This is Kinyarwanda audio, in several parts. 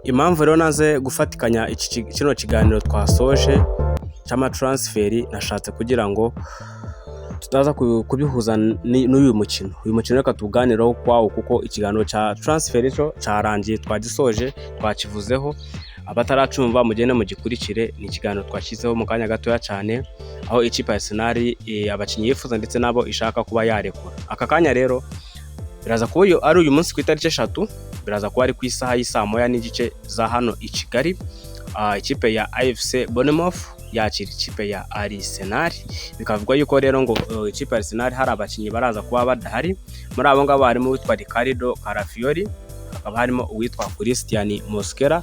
impamvu rero naze gufatikanya kino kiganiro twasoje cy'amatransferi nashatse kugira ngo tutaza kubihuza n'uyu mukino. Uyu mukino reka tuganiraho kwawo kuko ikiganiro cya transfer cyo cyarangiye, twagisoje, twakivuzeho. Abataracumva mugende mugikurikire, ni ikiganiro twashyizeho mu kanya gatoya cyane, aho ikipe ya Arsenal abakinnyi yifuza ndetse nabo ishaka kuba yarekura. Aka kanya rero biraza kuba ari uyu munsi ku itariki 3, biraza kuba ari ku isaha y'isa moya n'igice za hano i Kigali. Ikipe ya AFC Bournemouth yakira ikipe ya Arsenal. Bikavugwa yuko rero ngo ikipe ya Arsenal hari abakinnyi baraza kuba badahari. Muri abo ngabo harimo uwitwa Ricardo Calafiori, hakaba harimo uwitwa Christian Mosquera,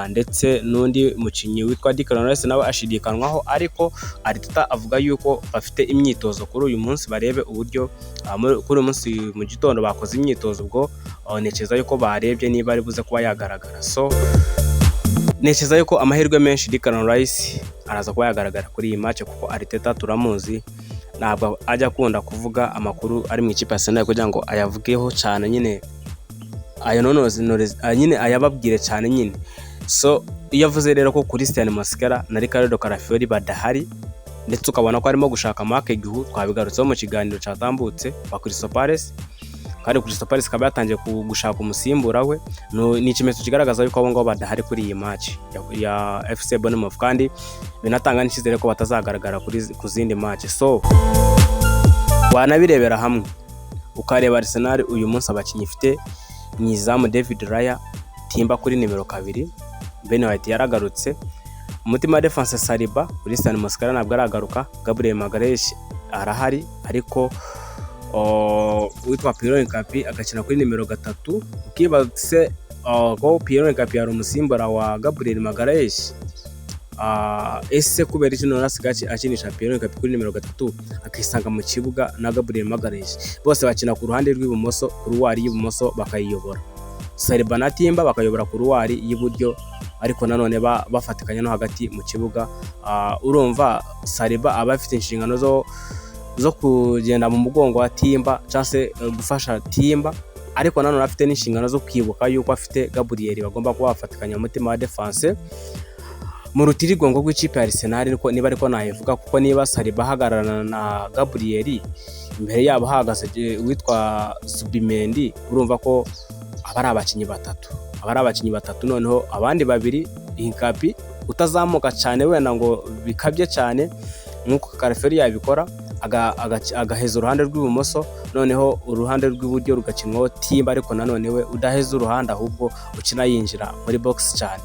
ndetse n'undi mukinnyi witwa Declan Rice nawe ashidikanwaho, ariko Arteta avuga yuko bafite imyitozo kuri uyu munsi, barebe uburyo kuri uyu munsi mu gitondo bakoze imyitozo, ubwo nekeza yuko barebye niba ari buze kuba yagaragara. So nekeza yuko amahirwe menshi Declan Rice araza kuba yagaragara kuri iyi match, kuko Arteta turamuzi ntabwo ajya akunda kuvuga amakuru ari mu ikipe ya Arsenal kugira ngo ayavugeho cyane, nyine nyine ayababwire cyane nyine. So iyo avuze rero ko Christian Mosquera na Ricardo Calafiori badahari, ndetse ukabona ko arimo gushaka Marc Guiu, twabigarutseho mu kiganiro cyatambutse wa Crystal Palace, kandi Crystal Palace ikaba yatangiye gushaka umusimbura we, ni ikimenyetso kigaragaza yuko abo ngabo badahari kuri iyi match ya FC Bournemouth, kandi binatanga n'icyizere ko batazagaragara ku zindi match. So wanabirebera hamwe ukareba Arsenal uyu munsi abakinnyi ifite mwizamu David Raya, Timba kuri nimero 2, Ben White yaragarutse, umutima defense Saliba, Christian Mosquera ntabwo aragaruka, Gabriel Magalhaes arahari, ariko witwa Pierre Nkapi agakina kuri nimero 3. Ukibatse ko Pierre Nkapi yari umusimbura wa Gabriel Magalhaes, ese kubera iki none asigaye akinisha Pierre Nkapi kuri nimero 3 akisanga mu kibuga na Gabriel Magalhaes, bose bakina ku ruhande rw'ibumoso, kuruwari y'ibumoso bakayiyobora, Saliba na Timba bakayobora kuruwari y'iburyo, ariko nanone bafatikanya no hagati mu kibuga. Urumva Saliba aba afite inshingano zo kugenda mu mugongo wa Timba cyangwa se gufasha Timba, ariko nanone afite n'inshingano zo kwibuka yuko afite Gabriel bagomba kuba bafatikanya umutima wa defense mu rutirigongo rw'ikipe ya Arsenal, niba ariko nayivuga, kuko niba Saliba ahagararana na Gabriel, imbere yabo hahagaze witwa Zubimendi, urumva ko aba ari abakinnyi batatu, noneho abandi babiri Nkapi utazamuka cyane wenda ngo bikabye cyane nk'uko Calafiori yabikora, agaheza uruhande rw'ibumoso, noneho uruhande rw'iburyo rugakinwaho Timba, ariko nanone we udaheza uruhande ahubwo ukina yinjira muri box cyane.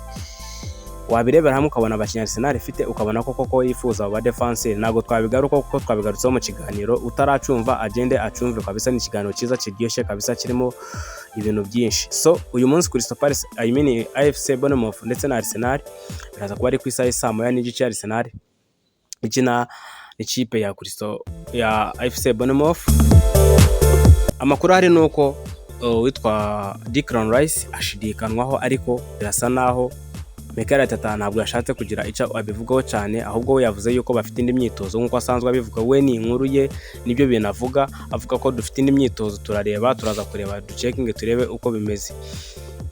Wabirebera hamwe ukabona abakinnyi Arsenal ifite, ukabona koko yifuza aba defense. Ntabwo twabigaruka kuko twabigarutseho mu kiganiro, utaracumva agende acumve kabisa. Ni ikiganiro cyiza kiryoshye kabisa, kirimo ibintu byinshi. So uyu munsi Crystal Palace, AFC Bournemouth ndetse na Arsenal biraza kuba ari ku isaha y'isa moya n'igice. Arsenal ikina ikipe ya AFC Bournemouth. Amakuru hari nuko witwa Declan Rice ashidikanwaho, ariko birasa naho Mikel Arteta ntabwo yashatse kugira icyo abivugaho cyane, ahubwo we yavuze yuko bafite indi myitozo nk'uko asanzwe abivuga. We ni inkuru ye, nibyo bintu avuga ko dufite indi myitozo, turaza kureba, ducekinge turebe uko bimeze.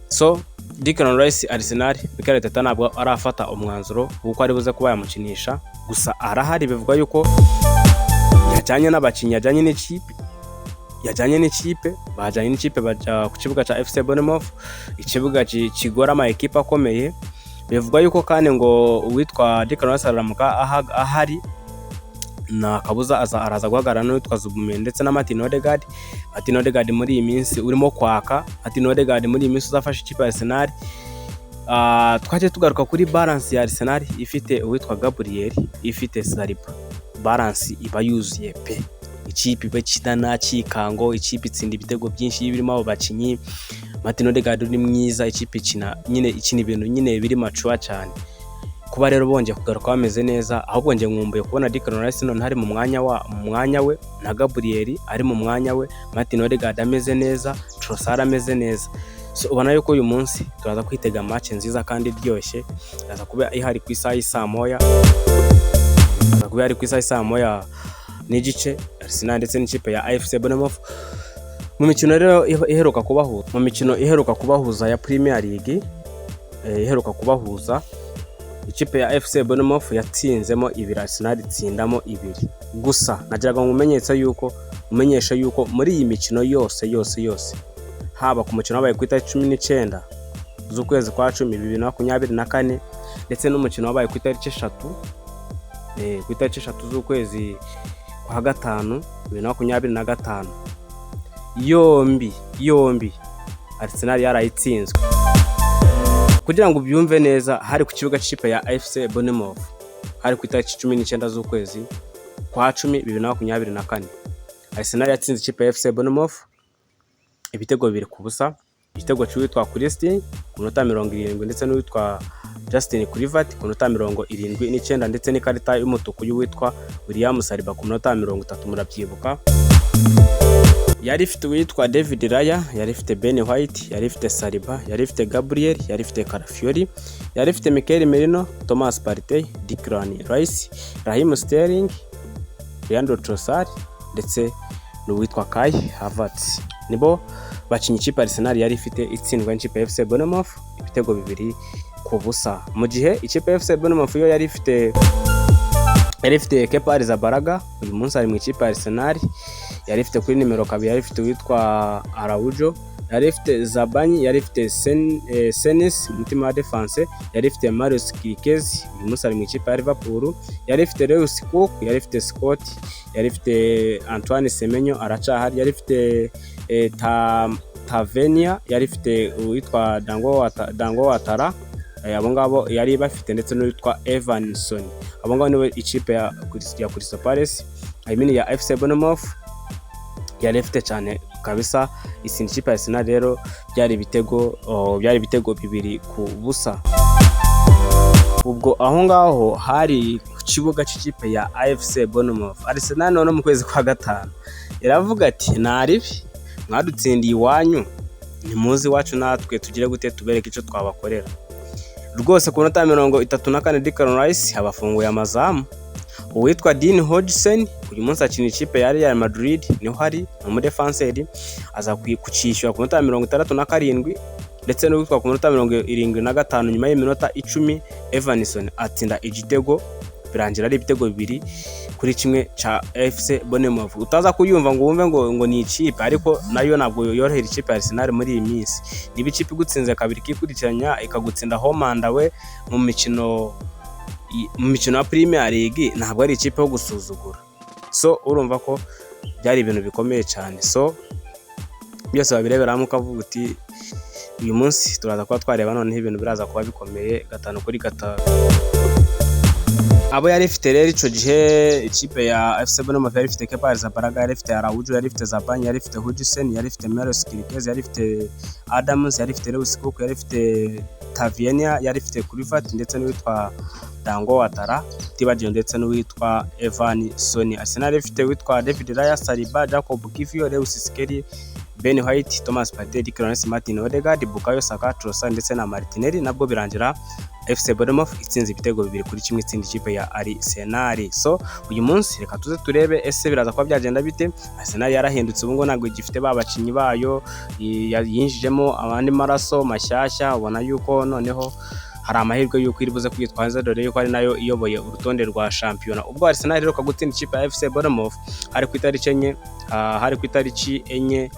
So Declan Rice Arsenal, Mikel Arteta ntabwo arafata umwanzuro kuko ari buze kuba yamukinisha, gusa arahari. Bivuga yuko yajyanye n'abakinnyi, yajyanye n'ikipe bajya ku kibuga cya FC Bournemouth, ikibuga kigora ama ekipa akomeye. Bivuga yuko kandi ngo uwitwa Declan Rice aramuka ahari, na kabuza araza guhagarara n'uwitwa Zubimendi ndetse na Martin Odegaard muri iyi minsi urimo kwaka. Martin Odegaard muri iyi minsi uzafasha ikipe ya Arsenal. Twaje tugaruka kuri balance ya Arsenal, ifite uwitwa Gabriel, ifite Saliba, balance iba yuzuye pe. Ikipe iba kidana kikango, ikipe itsinda ibitego byinshi birimo abo bakinnyi. Martin Odegaard ni mwiza, ikipe ikina ibintu nyine biri macuwa cyane. Kuba rero bongeye kugaruka bameze neza, ahubwo nge nkumbuye kubona Declan Rice none hari mu mwanya we, na Gabriel ari mu mwanya we, Martin Odegaard ameze neza, Trossard ameze neza. So ubona yuko uyu munsi turaza kwitega match nziza kandi iryoshye, iraza kuba ihari ku isaha y'isa moya n'igice. Arsenal ndetse n'ikipe ya AFC Bournemouth mu mikino rero iheruka kubahuza ya Premier League. iheruka kubahuza, ikipe ya FC Bournemouth yatsinzemo 2, Arsenal itsindamo 2. Gusa nagiraga ngo umenyesha yuko muri iyi mikino yose haba ku mukino wabaye ku itariki 19 z'ukwezi kwa 10 2024 ndetse n'umukino wabaye ku itariki 3 z'ukwezi kwa 5 2025, yombi Arsenal yarayitsinzwe. Kugira ngo ubyumve neza, hari ku kibuga cy'ikipe ya FC Bournemouth hari ku itariki 19 z'ukwezi kwa 10 2024, Arsenal yatsinze ikipe ya FC Bournemouth ibitego 2-0, igitego cy'uwitwa Christie ku minota 70 ndetse n'uwitwa Justin Kluivert ku minota 79 ndetse n'ikarita y'umutuku y'uwitwa William Saliba ku minota 30, murabyibuka. Yari ifite uwitwa David Raya, yari ifite Ben White, yari ifite Saliba, yari ifite Gabriel, yari ifite Calafiori, yari ifite Mikel Merino, Thomas Partey, Declan Rice, Raheem Sterling, Leandro Trossard ndetse n'uwitwa Kai Havertz. Nibo bakinnyi ikipe Arsenal yari ifite itsindwa n'ikipe ya FC Bournemouth ibitego 2-0, mu gihe ikipe ya FC Bournemouth yo yari ifite Kepa Arrizabalaga, uyu munsi ari mu ikipe Arsenal. Yari ifite kuri nimero 2 yari ifite witwa Araujo, yari ifite Zabanyi, yari ifite Senes mutima wa defense, yari ifite Marius Kirkez, uyu munsi ari mu ikipe ya Liverpool. Yari ifite Lewis Cook, yari ifite Scott, yari ifite Antoine Semenyo aracahari, yari ifite Tavernier, yari ifite witwa Dango Watara, abo ngabo yari bafite ndetse n'uwitwa Evanson. Abo ngabo niwe ikipe ya Crystal Palace ya FC Bournemouth yari ifite cyane kabisa. Isindi ikipe ya Arsenal rero byari ibitego 2-0. Ubwo aho ngaho hari ku kibuga cy'ikipe ya AFC Bournemouth. Arsenal none mu kwezi kwa 5 iravuga ati naribi mwadutsindiye iwanyu, nimuzi wacu natwe tugire gute tubereke icyo twabakorera. Rwose ku minota 34 Declan Rice abafunguye amazamu, uwitwa Dean Hodgson uyu munsi akina ikipe ya Real Madrid niho hari mu defenseur, aza kucishyura ku minota 67 ndetse n'uwitwa ku minota 75 nyuma y'iminota 10 Evanson atsinda igitego, birangira ari ibitego 2-1 cha FC Bournemouth. Utaza kuyumva ngo wumve ngo ni ikipe, ariko nayo ntabwo yorohera ikipe ya Arsenal muri iyi minsi. Niba ikipe igutsinze 2 kikurikiranya ikagutsinda home and away mu mikino ya Premier League, ntabwo ari ikipe yo gusuzugura. So urumva ko byari ibintu bikomeye cyane. So byose babireberamo ukavuga uti uyu munsi turaza kuba twareba noneho ibintu biraza kuba bikomeye 5-5. Abo yari ifite rero ico gihe ikipe ya FC Bournemouth yari ifite Kepa Arrizabalaga, yari ifite Araujo, yari ifite Zabanyi, yari ifite Hodgson, yari ifite Marius Kirkez, yari ifite Adams, yari ifite Lewis Cook, yari ifite Tavernier, yari ifite Kluivert ndetse n'uwitwa Dango Watara, tibagiwe ndetse n'uwitwa Evanson. Arsenal ifite witwa David Raya, Saliba, Jacob Kivior, Lewis Skelly, Ben White, Thomas Partey, Declan Rice, Martin Odegaard, Bukayo Saka, Trossard ndetse na Martinelli. Nabwo birangira FC Bournemouth itsinze ibitego 2-1 itsinda ikipe ya Arsenal. So uyu munsi reka tuze turebe ese biraza kuba byagenda bite. Arsenal yarahindutse, ubu ngo ntabwo igifite babakinyi bayo, yinjijemo abandi maraso mashyashya. Ubona yuko noneho hari amahirwe yuko iri buze kwitwaza, dore yuko ari nayo iyoboye urutonde rwa shampiyona. Ubwo Arsenal rero kagutsinda ikipe ya FC Bournemouth hari ku itariki 4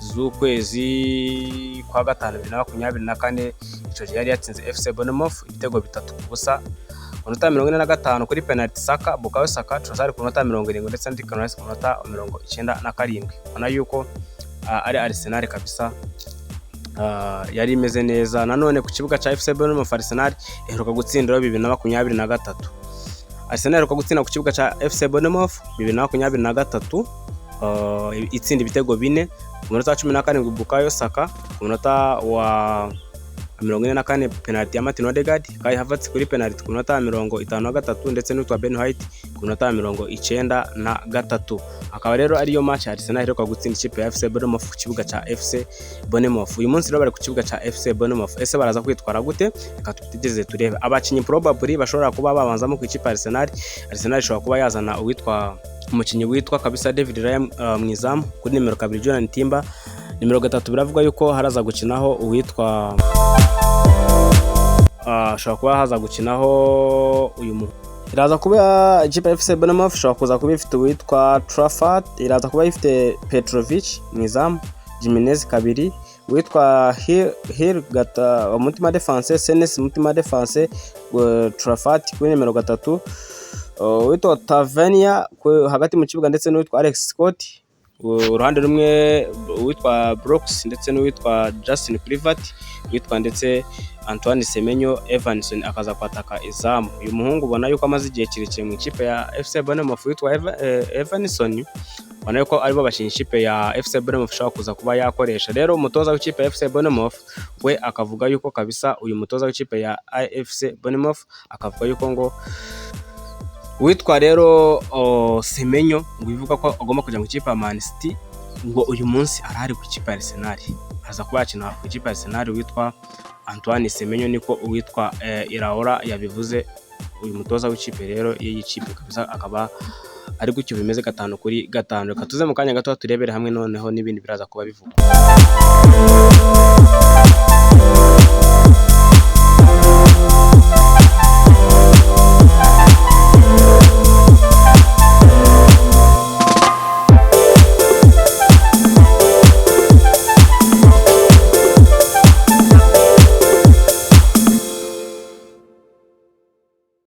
z'ukwezi kwa 5 2024, icyo gihe yari yatsinze FC Bournemouth ibitego 3-0 ku minota 45 kuri penalty Saka, Bukayo Saka, Trossard ku minota 70 ndetse na Declan Rice ku minota 97. Ubona yuko ari Arsenal kabisa yari imeze neza. Nanone ku kibuga cya FC Bournemouth Arsenal iheruka gutsindira 2023. Arsenal iheruka gutsinda ku kibuga cya FC Bournemouth 2023 itsinda ibitego 4 ku minota 17 Bukayo Saka, ku minota wa 44 penalty ya Martin Odegaard, Kai Havertz kuri penalty ku minota 53 ndetse n'utwa Ben White ku minota 93. Akaba rero ariyo match Arsenal iheruka gutsinda ikipe ya FC Bournemouth ku kibuga cya FC Bournemouth. Uyu munsi rero bari ku kibuga cya FC Bournemouth, ese baraza kwitwara gute? Reka tutigeze turebe. Abakinyi probably bashobora kuba babanzamo ku ikipe Arsenal ishobora kuba yazana umukinyi witwa kabisa David Raya mwizamu, kuri nimero 2 Jonathan Timber, nimero 3 biravuga yuko haraza gukinaho uwitwa ashobora kuba haza gukinaho uyu iraza kuba ikipe ya FC Bournemouth ishobora kuza kuba ifite uwitwa Trafford, iraza kuba ifite Petrovic mu izamu, Jimenez kabiri, uwitwa Hill mutima defense, Senes mutima defense, Trafford kuri nimero 3, uwitwa Tavernier hagati mu kibuga ndetse n'uwitwa Alex Scott, uruhande rumwe uwitwa Brooks ndetse n'uwitwa Justin Kluivert, uwitwa ndetse Antoine Semenyo, Evanson akaza kwataka izamu. Uyu muhungu ubona yuko amaze igihe kirekire mu ikipe ya FC Bournemouth witwa Evanson, ubona yuko aribo bakinnyi ikipe ya FC Bournemouth ishobora kuza kuba yakoresha. Rero umutoza w'ikipe ya FC Bournemouth we akavuga yuko kabisa uyu mutoza w'ikipe ya FC Bournemouth akavuga yuko ngo witwa rero Semenyo ngo bivuga ko agomba kujya mu ikipe ya Man City, ngo uyu munsi arahari ku ikipe ya Arsenal, aza kuba yakina ku ikipe ya Arsenal witwa Antoine Semenyo, niko uwitwa Iraola yabivuze. Uyu mutoza w'ikipe rero iyi kipe kabisa akaba ari gutyo bimeze 5-5. Reka tuze mu kanya gato turebere hamwe noneho n'ibindi biraza kuba bivuga.